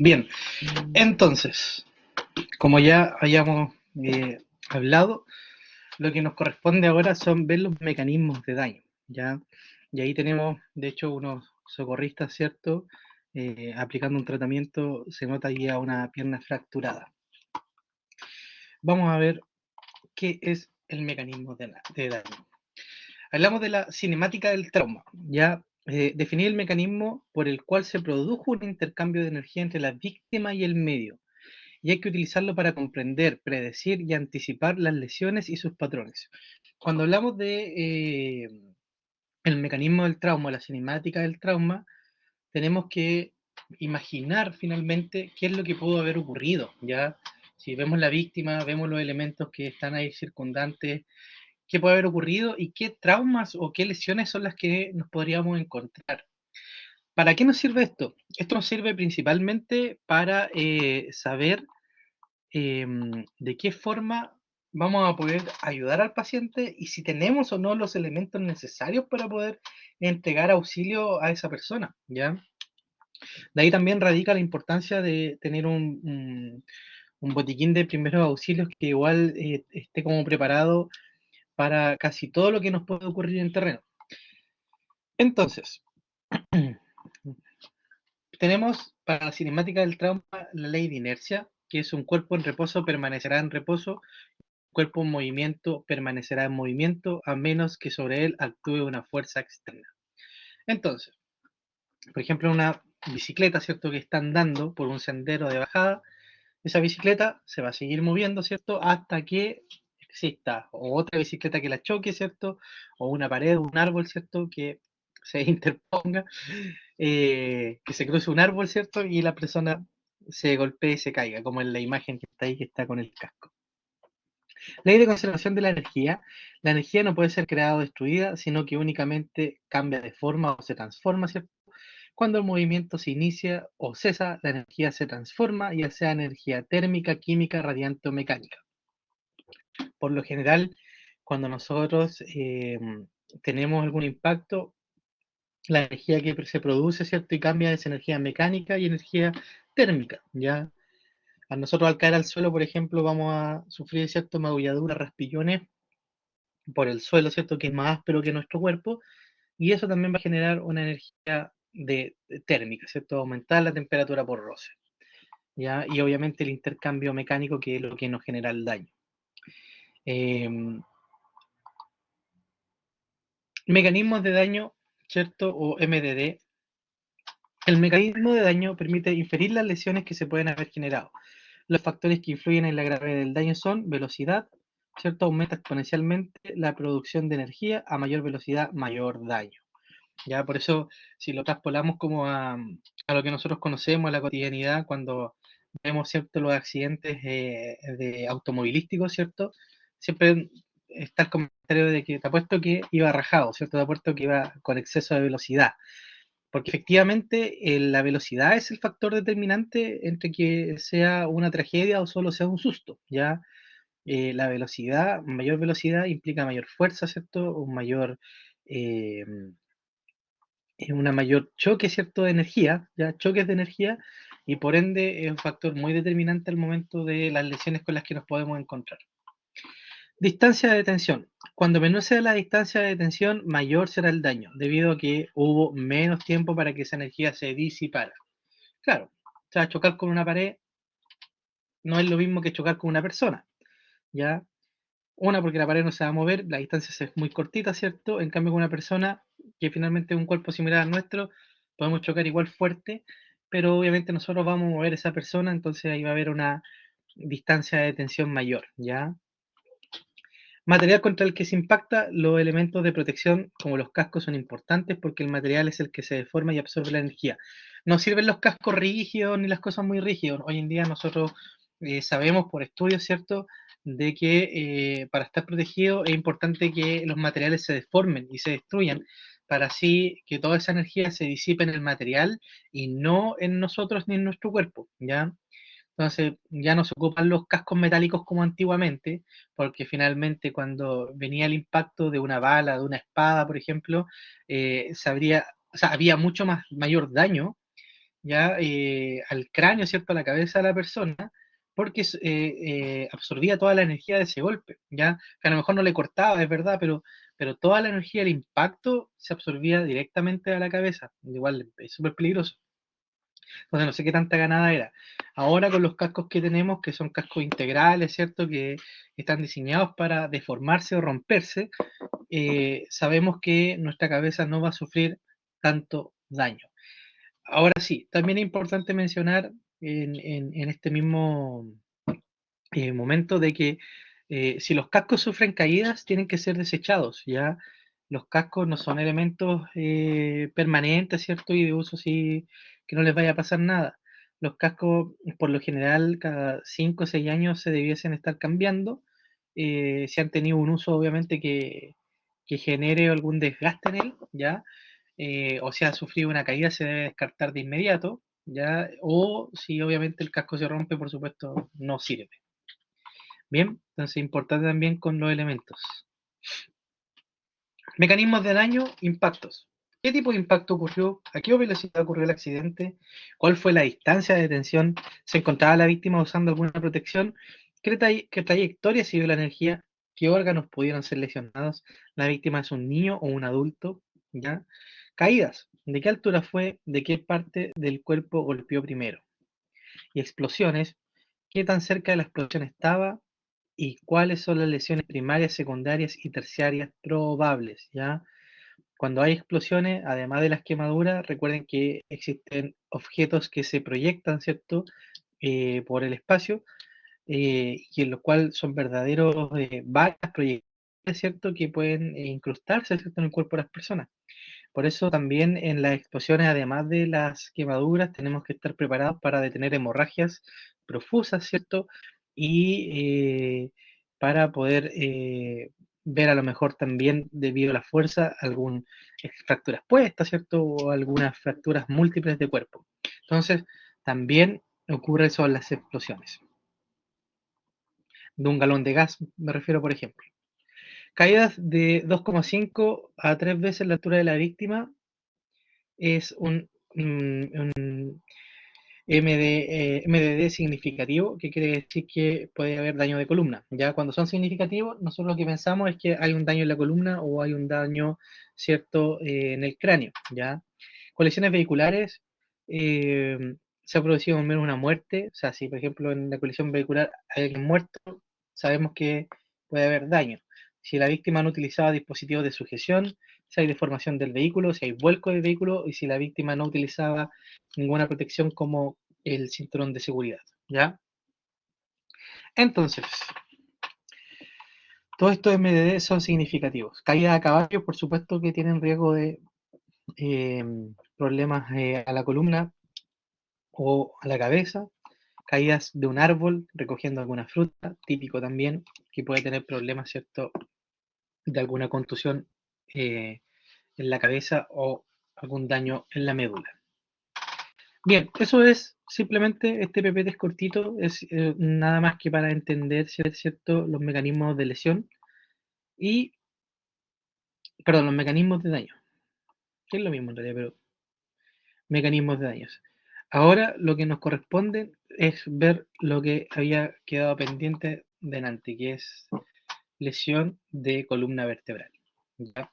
Bien, entonces, como ya habíamos hablado, lo que nos corresponde ahora son ver los mecanismos de daño, ¿ya? Y ahí tenemos, de hecho, unos socorristas, ¿cierto? Aplicando un tratamiento, se nota ya una pierna fracturada. Vamos a ver qué es el mecanismo de daño. Hablamos de la cinemática del trauma, ¿ya? Definir el mecanismo por el cual se produjo un intercambio de energía entre la víctima y el medio, y hay que utilizarlo para comprender, predecir y anticipar las lesiones y sus patrones. Cuando hablamos de el mecanismo del trauma, la cinemática del trauma, tenemos que imaginar finalmente qué es lo que pudo haber ocurrido, ¿ya? Si vemos la víctima, vemos los elementos que están ahí circundantes, qué puede haber ocurrido y qué traumas o qué lesiones son las que nos podríamos encontrar. ¿Para qué nos sirve esto? Esto nos sirve principalmente para saber de qué forma vamos a poder ayudar al paciente y si tenemos o no los elementos necesarios para poder entregar auxilio a esa persona, ¿ya? De ahí también radica la importancia de tener un botiquín de primeros auxilios que igual esté como preparado para casi todo lo que nos puede ocurrir en terreno. Entonces, tenemos para la cinemática del trauma la ley de inercia, que es un cuerpo en reposo permanecerá en reposo, cuerpo en movimiento permanecerá en movimiento a menos que sobre él actúe una fuerza externa. Entonces, por ejemplo, una bicicleta, ¿cierto? Que está andando por un sendero de bajada, esa bicicleta se va a seguir moviendo, ¿cierto? Hasta que exista o otra bicicleta que la choque, ¿cierto? O una pared, un árbol, ¿cierto? Que se interponga, que se cruce un árbol, ¿cierto? Y la persona se golpee y se caiga, como en la imagen que está ahí, que está con el casco. Ley de conservación de la energía. La energía no puede ser creada o destruida, sino que únicamente cambia de forma o se transforma, ¿cierto? Cuando el movimiento se inicia o cesa, la energía se transforma, ya sea energía térmica, química, radiante o mecánica. Por lo general, cuando nosotros tenemos algún impacto, la energía que se produce, ¿cierto? Y cambia es energía mecánica y energía térmica, ¿ya? A nosotros al caer al suelo, por ejemplo, vamos a sufrir, ¿cierto? Magulladuras, raspillones por el suelo, ¿cierto? Que es más áspero que nuestro cuerpo, y eso también va a generar una energía de térmica, ¿cierto? Aumentar la temperatura por roce, ¿ya? Y obviamente el intercambio mecánico, que es lo que nos genera el daño. Mecanismos de daño, ¿cierto? O MDD. El mecanismo de daño permite inferir las lesiones que se pueden haber generado. Los factores que influyen en la gravedad del daño son velocidad, ¿cierto? Aumenta exponencialmente la producción de energía, a mayor velocidad, mayor daño. Ya, por eso, si lo traspolamos como a lo que nosotros conocemos, a la cotidianidad, cuando vemos, ¿cierto?, los accidentes de automovilísticos, ¿cierto? Siempre está el comentario de que te apuesto que iba rajado, ¿cierto? Te apuesto que iba con exceso de velocidad. Porque efectivamente la velocidad es el factor determinante entre que sea una tragedia o solo sea un susto, ¿ya? La velocidad, mayor velocidad implica mayor fuerza, ¿cierto? Un mayor... eh, una mayor choque, ¿cierto?, de energía, ya choques de energía, y por ende es un factor muy determinante al momento de las lesiones con las que nos podemos encontrar. Distancia de detención. Cuando menor sea la distancia de detención, mayor será el daño, debido a que hubo menos tiempo para que esa energía se disipara. Claro, o sea, chocar con una pared no es lo mismo que chocar con una persona, ¿ya? Una, porque la pared no se va a mover, la distancia es muy cortita, ¿cierto? En cambio, con una persona que finalmente es un cuerpo similar al nuestro, podemos chocar igual fuerte, pero obviamente nosotros vamos a mover a esa persona, entonces ahí va a haber una distancia de tensión mayor, ¿ya? Material contra el que se impacta, los elementos de protección como los cascos son importantes porque el material es el que se deforma y absorbe la energía. No sirven los cascos rígidos ni las cosas muy rígidas. Hoy en día nosotros sabemos por estudios, ¿cierto?, de que para estar protegido es importante que los materiales se deformen y se destruyan para así que toda esa energía se disipe en el material y no en nosotros ni en nuestro cuerpo, ¿ya? Entonces ya no se ocupan los cascos metálicos como antiguamente, porque finalmente cuando venía el impacto de una bala, de una espada, por ejemplo, o sea, había mucho mayor daño ya al cráneo, ¿cierto? A la cabeza de la persona, porque absorbía toda la energía de ese golpe, ya que a lo mejor no le cortaba, es verdad, pero toda la energía del impacto se absorbía directamente a la cabeza. Igual es súper peligroso. Entonces no sé qué tanta ganada era. Ahora con los cascos que tenemos, que son cascos integrales, ¿cierto? Que están diseñados para deformarse o romperse, sabemos que nuestra cabeza no va a sufrir tanto daño. Ahora sí, también es importante mencionar en este mismo momento de que si los cascos sufren caídas, tienen que ser desechados, ¿ya? Los cascos no son elementos permanentes, ¿cierto? Y de uso así que no les vaya a pasar nada. Los cascos, por lo general, cada 5 o 6 años se debiesen estar cambiando. Si han tenido un uso, obviamente, que genere algún desgaste en él, ¿ya? O si ha sufrido una caída, se debe descartar de inmediato, ¿ya? O si obviamente el casco se rompe, por supuesto, no sirve. Bien, entonces importante también con los elementos. Mecanismos de daño, impactos. ¿Qué tipo de impacto ocurrió? ¿A qué velocidad ocurrió el accidente? ¿Cuál fue la distancia de detención? ¿Se encontraba la víctima usando alguna protección? ¿Qué trayectoria siguió la energía? ¿Qué órganos pudieron ser lesionados? ¿La víctima es un niño o un adulto? ¿Ya? Caídas. ¿De qué altura fue? ¿De qué parte del cuerpo golpeó primero? Y explosiones. ¿Qué tan cerca de la explosión estaba? ¿Y cuáles son las lesiones primarias, secundarias y terciarias probables? ¿Ya? Cuando hay explosiones, además de las quemaduras, recuerden que existen objetos que se proyectan, ¿cierto? Por el espacio, y en lo cual son verdaderos balas proyectiles, ¿cierto? Que pueden incrustarse, ¿cierto? En el cuerpo de las personas. Por eso también en las explosiones, además de las quemaduras, tenemos que estar preparados para detener hemorragias profusas, ¿cierto? Y para poder ver a lo mejor también, debido a la fuerza, algunas fracturas puestas, ¿cierto? O algunas fracturas múltiples de cuerpo. Entonces, también ocurre eso en las explosiones. De un galón de gas, me refiero, por ejemplo. Caídas de 2,5 a 3 veces la altura de la víctima es un MDD significativo, que quiere decir que puede haber daño de columna. Ya cuando son significativos, nosotros lo que pensamos es que hay un daño en la columna o hay un daño, cierto, en el cráneo. Ya colisiones vehiculares, se ha producido al menos una muerte. O sea, si por ejemplo en la colisión vehicular hay alguien muerto, sabemos que puede haber daño. Si la víctima no utilizaba dispositivos de sujeción, si hay deformación del vehículo, si hay vuelco del vehículo y si la víctima no utilizaba ninguna protección como el cinturón de seguridad, ¿ya? Entonces, todos estos MDD son significativos. Caída a caballo, por supuesto que tienen riesgo de eh, problemas a la columna o a la cabeza. Caídas de un árbol recogiendo alguna fruta, típico también, que puede tener problemas, ¿cierto?, de alguna contusión en la cabeza o algún daño en la médula. Bien, eso es simplemente, este PPT es cortito, es nada más que para entender, ¿cierto?, los mecanismos de lesión y, perdón, los mecanismos de daño, que es lo mismo en realidad, pero mecanismos de daños. Ahora lo que nos corresponde es ver lo que había quedado pendiente delante, que es lesión de columna vertebral, ¿ya?